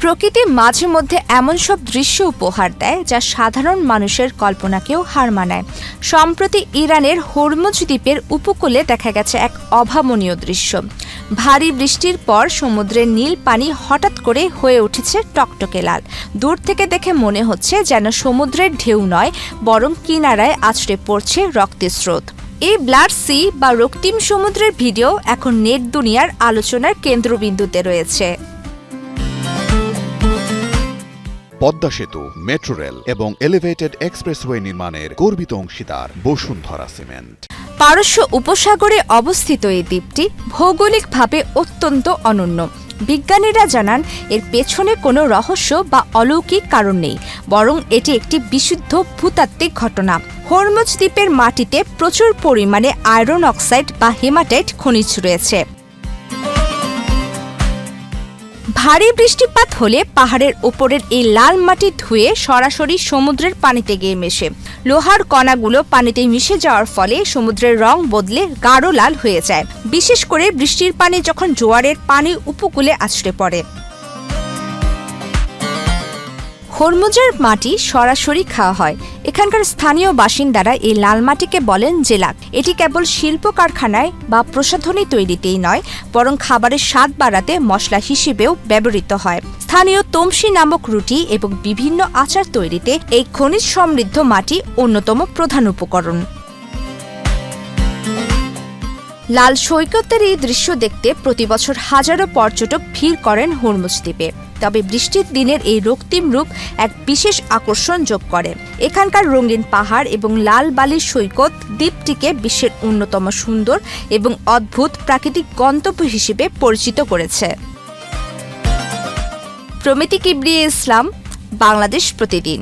প্রকৃতি মাঝে মধ্যে এমন সব দৃশ্য উপহার দেয় যা সাধারণ মানুষের কল্পনাকেও হার মানায়। সম্প্রতি ইরানের হরমুজ দ্বীপের উপকূলে দেখা গেছে এক অভাবনীয় দৃশ্য। ভারী বৃষ্টির পর সমুদ্রের নীল পানি হঠাৎ করে হয়ে উঠেছে টকটকে লাল। দূর থেকে দেখে মনে হচ্ছে যেন সমুদ্রের ঢেউ নয়, বরং কিনারায় আছড়ে পড়ছে রক্তের স্রোত। এই ব্লাড সি বা রক্তিম সমুদ্রের ভিডিও এখন নেট দুনিয়ার আলোচনার কেন্দ্রবিন্দুতে রয়েছে। পদ্মা সেতু, মেট্রো রেল এবং এলিভেটেড এক্সপ্রেসওয়ে নির্মাণের গর্বিত অংশীদার বসুন্ধরা সিমেন্ট। পারস্য উপসাগরে অবস্থিত এই দ্বীপটি ভৌগোলিকভাবে অত্যন্ত অনন্য। বিজ্ঞানীরা জানান এর পেছনে কোনো রহস্য বা অলৌকিক কারণ নেই, বরং এটি একটি বিশুদ্ধ ভূতাত্ত্বিক ঘটনা। হরমুজ দ্বীপের মাটিতে প্রচুর পরিমাণে আয়রন অক্সাইড বা হেমাটাইট খনিজ রয়েছে। ভারী বৃষ্টিপাত হলে পাহাড়ের ওপরের এই লাল মাটি ধুয়ে সরাসরি সমুদ্রের পানিতে গিয়ে মেশে। লোহার কণাগুলো পানিতে মিশে যাওয়ার ফলে সমুদ্রের রং বদলে গাঢ় লাল হয়ে যায়, বিশেষ করে বৃষ্টির পানি যখন জোয়ারের পানি উপকূলে আছড়ে পড়ে। হরমুজের মাটি সরাসরি খাওয়া হয়। এখানকার স্থানীয় বাসিন্দারা এই লাল মাটিকে বলেন জেলাক। এটি কেবল শিল্প কারখানায় বা প্রসাধনী তৈরিতেই নয়, বরং খাবারের স্বাদ বাড়াতে মশলা হিসেবেও ব্যবহৃত হয়। স্থানীয় তমসি নামক রুটি এবং বিভিন্ন আচার তৈরিতে এই খনিজ সমৃদ্ধ মাটি অন্যতম প্রধান উপকরণ। লাল সৈকতের এই দৃশ্য দেখতে প্রতিবছর হাজারো পর্যটক ভিড় করেন হরমুজ দ্বীপে। তবে বৃষ্টির দিনের এই রক্তিম রূপ এক বিশেষ আকর্ষণ যোগ করে। এখানকার রঙিন পাহাড় এবং লাল বালির সৈকত দ্বীপটিকে বিশ্বের অন্যতম সুন্দর এবং অদ্ভুত প্রাকৃতিক গন্তব্য হিসেবে পরিচিত করেছে। প্রমিতি কিবরিয়া ইসলাম, বাংলাদেশ প্রতিদিন।